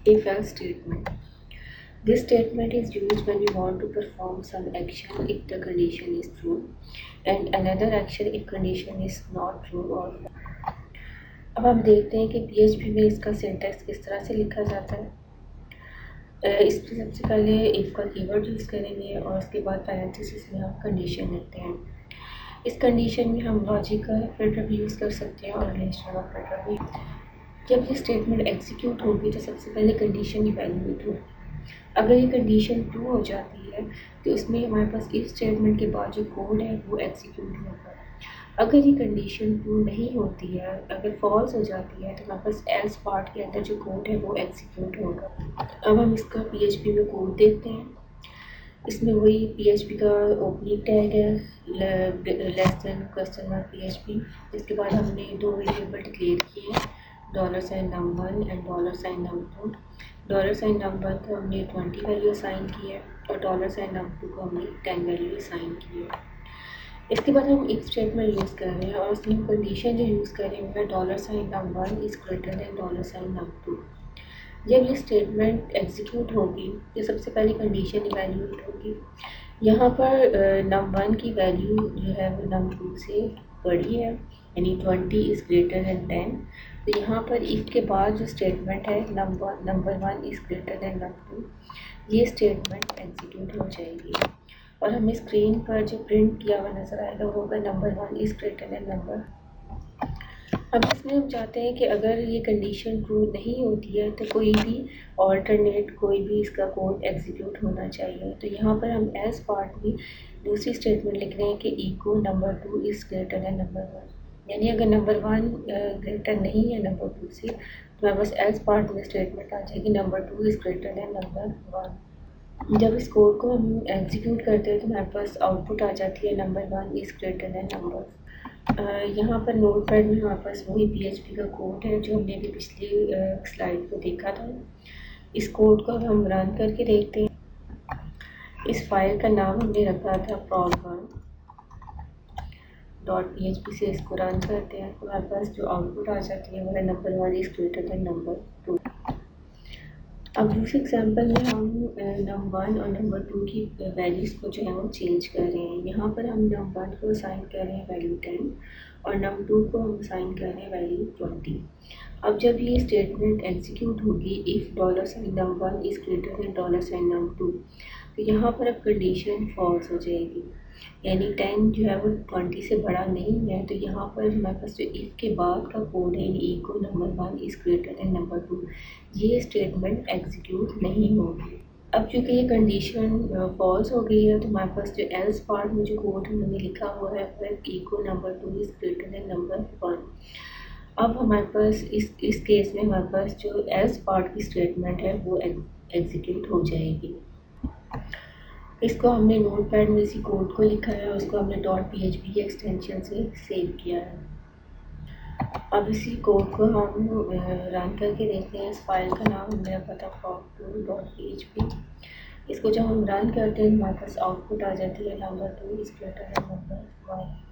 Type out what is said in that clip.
if else statement. This statement is used when we want to perform some action if the condition is true and another action if condition is not true or false. अब हम देखते हैं कि PHP में इसका syntax किस तरह से लिखा जाता है। इसमें सबसे पहले इफ का कीवर्ड यूज़ करेंगे और उसके बाद पैरेंथेसिस में हम कंडीशन लिखते हैं। इस कंडीशन में हम लॉजिकल ऑपरेटर भी यूज़ कर सकते हैं और रिलेशनल ऑपरेटर भी। जब ये स्टेटमेंट एग्जीक्यूट होगी तो सबसे पहले कंडीशन की वैल्यू ट्रू। अगर ये कंडीशन ट्रू हो जाती है तो उसमें हमारे पास इफ स्टेटमेंट के बाद जो कोड है वो एग्जीक्यूट होगा। अगर ये कंडीशन ट्रू नहीं होती है, अगर फॉल्स हो जाती है तो हमारे पास एल्स पार्ट के अंदर जो कोड है वो एग्जीक्यूट होगा। अब हम इसका PHP में कोड देखते हैं। इसमें वही PHP का ओपनिंग टैग है less than question mark PHP। इसके बाद हमने दो वेरिएबल डिक्लेयर किए हैं $num1 एंड $num2। $num1 को हमने 20 वैल्यू असाइन की है और $num2 को हमने 10 वैल्यू असाइन की है। इसके बाद हम इफ स्टेटमेंट यूज़ कर रहे हैं और उसमें कंडीशन जो यूज़ कर रहे हैं $num1 is greater then $num2। जब ये स्टेटमेंट एग्जीक्यूट होगी तो सबसे पहले कंडीशन इवैल्यूएट होगी। यहाँ पर num1 की वैल्यू जो है वो num2 से बड़ी है यानी 20 इज़ ग्रेटर देन 10। तो यहाँ पर इफ़ के बाद जो स्टेटमेंट है number 1 is greater then num2, ये स्टेटमेंट एग्जीक्यूट हो जाएगी और हमें स्क्रीन पर जो प्रिंट किया हुआ नज़र आएगा वो होगा number 1 is greater than number. अब इसमें हम चाहते हैं कि अगर ये कंडीशन ट्रू नहीं होती है तो कोई भी ऑल्टरनेट कोई भी इसका कोड एग्जीक्यूट होना चाहिए। तो यहाँ पर हम एज पार्ट में दूसरी स्टेटमेंट लिख रहे हैं कि echo number 2 is greater than number 1, यानी अगर नंबर 1 ग्रेटर नहीं है नंबर 2 से तो हमारे पास एज पार्ट में स्टेटमेंट आ जाएगी number 2 is greater than number 1। जब इस कोड को हम एग्जीक्यूट करते हैं तो हमारे पास आउटपुट आ जाती है number 1 is greater than number. यहाँ पर नोट पैड में हमारे पास वही PHP का कोड है जो हमने अभी पिछली स्लाइड को देखा था। इस कोड को हम रन करके देखते हैं। इस फाइल का नाम हमने रखा था prog1.php से इसको रन करते हैं तो हमारे पास जो आउटपुट आ जाती है वो है number 1 is greater than number 2। अब दूसरे एग्जांपल में हम num1 और नंबर 2 की वैल्यूज़ को जो है वो चेंज कर रहे हैं। यहाँ पर हम num1 को असाइन कर रहे हैं वैल्यू 10 और num2 को हम असाइन कर रहे हैं वैल्यू 20। अब जब ये स्टेटमेंट एग्जीक्यूट होगी if $num1 is greater then $num2 तो यहाँ पर अब कंडीशन फॉल्स हो जाएगी यानी 10 जो है वो 20 से बड़ा नहीं है। तो यहाँ पर हमारे पास जो इफ़ के बाद का कोड है echo number 1 is greater than number 2, ये स्टेटमेंट एग्जीक्यूट नहीं होगी। अब चूँकि ये कंडीशन फॉल्स हो गई है तो हमारे पास जो एल्स पार्ट में जो कोड हमने लिखा हुआ है वो है echo number 2 is greater than number 1। अब हमारे पास इस केस में हमारे पास जो एल्स पार्ट की स्टेटमेंट है वो एग्जीक्यूट हो जाएगी। इसको हमने नोट पैड में इसी कोड को लिखा है और उसको हमने .php के एक्सटेंशन से सेव किया है। अब इसी कोड को हम रन करके देखते हैं। इस फाइल का नाम हमने रखा था prog2.php। इसको जब हम रन करते हैं हमारे पास आउटपुट आ जाती है number 2 is greater than number 1।